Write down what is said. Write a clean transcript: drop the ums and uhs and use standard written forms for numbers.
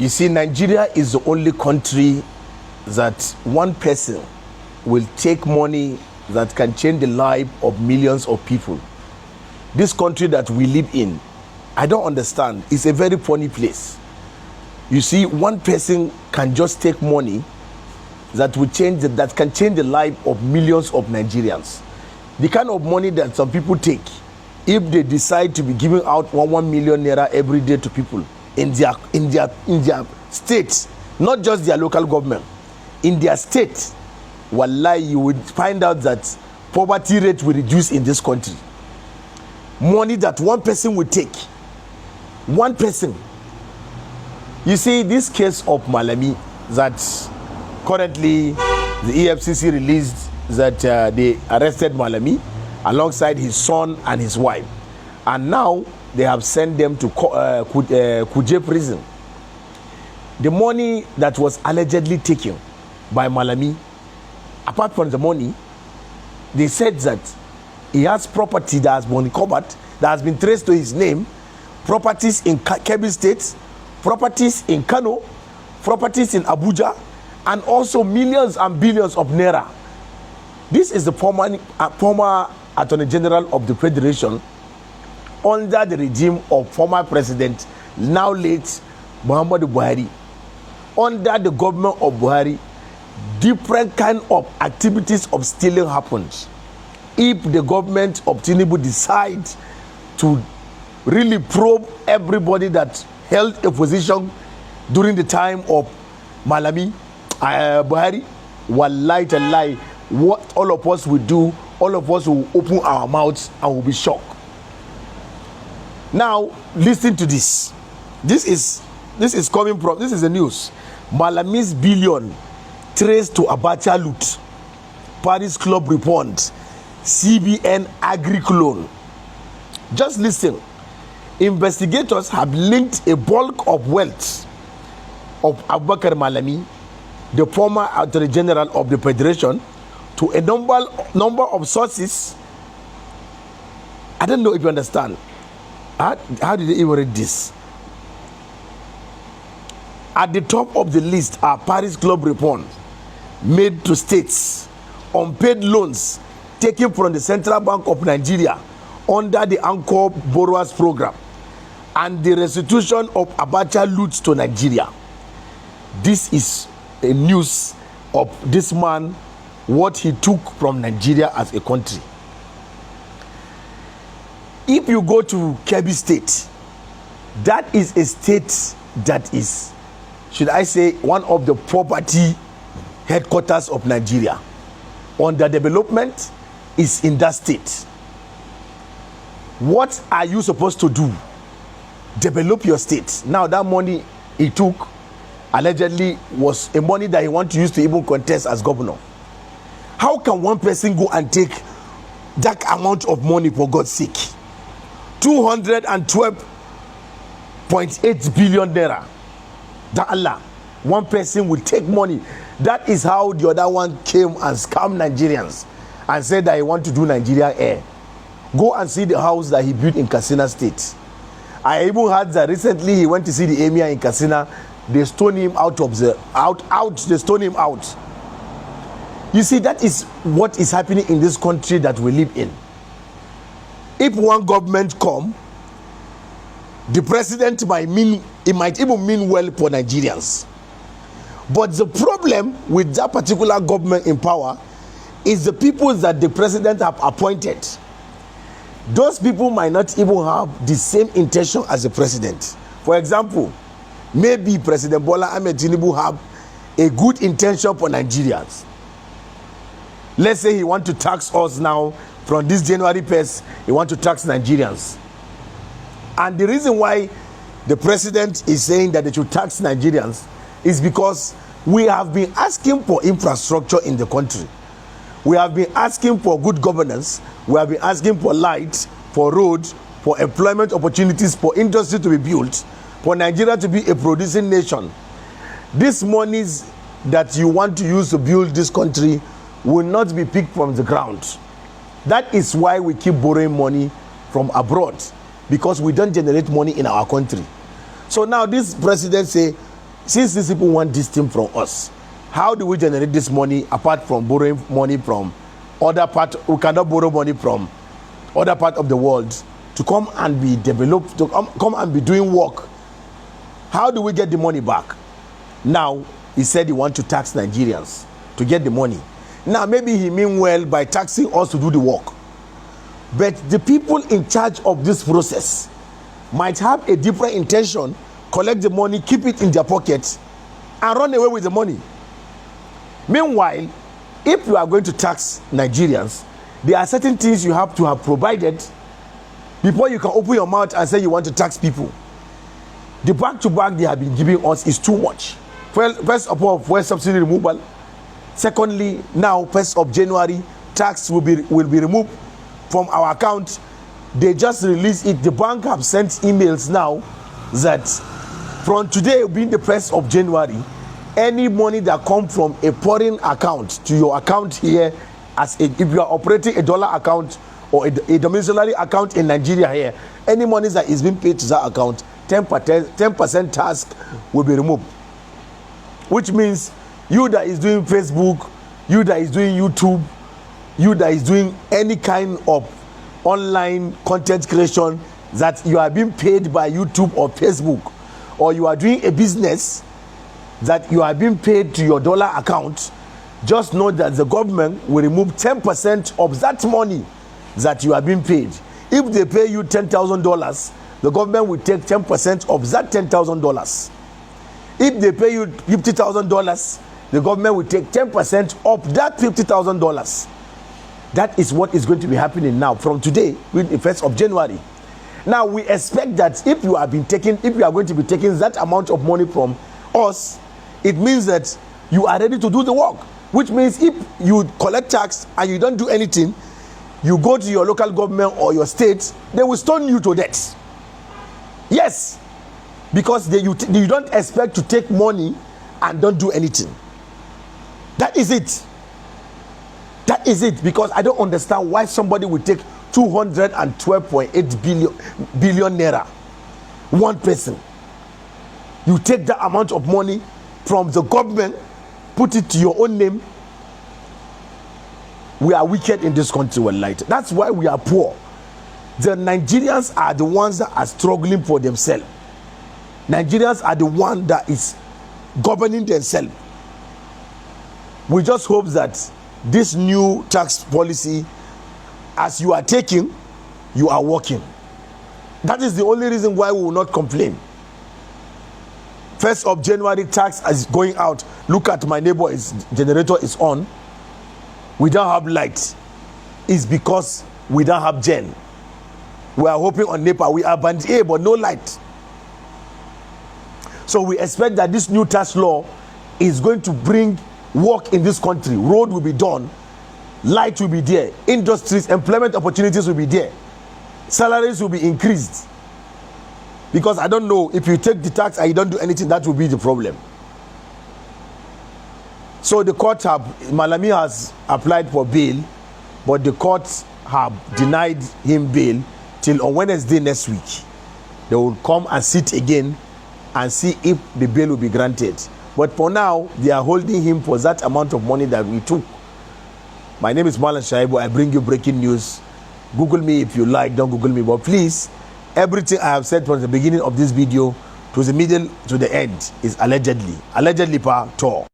You see, Nigeria is the only country that one person will take money that can change the life of millions of people. This country that we live in, I don't understand. It's a very funny place. You see, one person can just take money that will that can change the life of millions of Nigerians. The kind of money that some people take, if they decide to be giving out 1 million naira every day to people in their states, not just their local government, in their state, wallahi, you would find out that poverty rate will reduce in this country. Money that one person will take, one person. You see, this case of Malami that currently the EFCC released that they arrested Malami alongside his son and his wife, and now they have sent them to Kuje prison. The money that was allegedly taken by Malami, apart from the money, they said that he has property that has been recovered, that has been traced to his name, properties in Kebbi State, properties in Kano, properties in Abuja, and also millions and billions of naira. This is the former Attorney General of the Federation under the regime of former President, now late Muhammadu Buhari. Under the government of Buhari, different kind of activities of stealing happens. If the government of Tinubu decides to really probe everybody that held a position during the time of Malami, Buhari, wallahi tallahi, what all of us will do, all of us will open our mouths and will be shocked. Now, listen to this. This is coming from, this is the news. Malami's billion traced to Abacha loot, Paris Club report, CBN agric loan. Just listen. Investigators have linked a bulk of wealth of Abubakar Malami, the former Attorney General of the Federation, to a number of sources. I don't know if you understand. How did they even read this? At the top of the list are Paris Club report made to states, unpaid loans taken from the Central Bank of Nigeria under the Anchor Borrowers Program, and the restitution of Abacha loot to Nigeria. This is a news of this man, what he took from Nigeria as a country. If you go to Kebbi State, that is a state that is, should I say, one of the poverty headquarters of Nigeria. Underdevelopment is in that state. What are you supposed to do? Develop your state. Now that money he took allegedly was a money that he wanted to use to even contest as governor. How can one person go and take that amount of money, for God's sake? 212.8 billion naira. That Allah, one person will take money. That is how the other one came and scammed Nigerians and said that he want to do Nigeria Air. Go and see the house that he built in Katsina State. I even heard that recently he went to see the emir in Katsina. They stoned him out of the they stoned him out. You see, that is what is happening in this country that we live in. If one government come, the president might even mean well for Nigerians. But the problem with that particular government in power is the people that the president have appointed. Those people might not even have the same intention as the president. For example, maybe President Bola Ahmed Tinubu have a good intention for Nigerians. Let's say he want to tax us now from this January 1st, he want to tax Nigerians. And the reason why the president is saying that they should tax Nigerians is because we have been asking for infrastructure in the country. We have been asking for good governance. We have been asking for light, for roads, for employment opportunities, for industry to be built, for Nigeria to be a producing nation. These monies that you want to use to build this country will not be picked from the ground. That is why we keep borrowing money from abroad, because we don't generate money in our country. So now this president say since these people want this thing from us, how do we generate this money apart from borrowing money from other part? We cannot borrow money from other part of the world to come and be developed, to come and be doing work. How do we get the money back? Now, he said he wants to tax Nigerians to get the money. Now, maybe he mean well by taxing us to do the work. But the people in charge of this process might have a different intention, collect the money, keep it in their pockets, and run away with the money. Meanwhile, if you are going to tax Nigerians, there are certain things you have to have provided before you can open your mouth and say you want to tax people. The back-to-back they have been giving us is too much. First of all, fuel subsidy removal. Secondly, now 1st of January, tax will be removed from our account. They just released it. The bank have sent emails now that from today being the 1st of January, any money that comes from a foreign account to your account here, if you are operating a dollar account or a domiciliary account in Nigeria here, any money that is being paid to that account, 10% tax will be removed. Which means you that is doing Facebook, you that is doing YouTube, you that is doing any kind of online content creation that you are being paid by YouTube or Facebook, or you are doing a business that you are being paid to your dollar account, just know that the government will remove 10% of that money that you are being paid. If they pay you $10,000, the government will take 10% of that $10,000. If they pay you $50,000, the government will take 10% of that $50,000. That is what is going to be happening now from today, with the 1st of January. Now we expect that if you are going to be taking that amount of money from us, it means that you are ready to do the work. Which means if you collect tax and you don't do anything, you go to your local government or your state, they will stone you to death. Yes, because you don't expect to take money and don't do anything. That is it. That is it, because I don't understand why somebody would take 212.8 billion naira. One person. You take that amount of money from the government, put it to your own name. We are wicked in this country, we're light. That's why we are poor. The Nigerians are the ones that are struggling for themselves. Nigerians are the ones that is governing themselves. We just hope that this new tax policy, as you are taking, you are working. That is the only reason why we will not complain. 1st of January, tax is going out. Look at my neighbor, his generator is on. We don't have light. It's because we don't have gen. We are hoping on NEPA. We are band A, but no light. So we expect that this new tax law is going to bring work in this country. Road will be done, light will be there, industries, employment opportunities will be there, salaries will be increased. Because I don't know, if you take the tax and you don't do anything, that will be the problem. So the court Malami has applied for bail, but the courts have denied him bail till on Wednesday next week. They will come and sit again and see if the bail will be granted. But for now, they are holding him for that amount of money that we took. My name is Malan Shaibu. I bring you breaking news. Google me if you like, don't Google me. But please, everything I have said from the beginning of this video to the middle to the end is allegedly. Allegedly, pa, tor.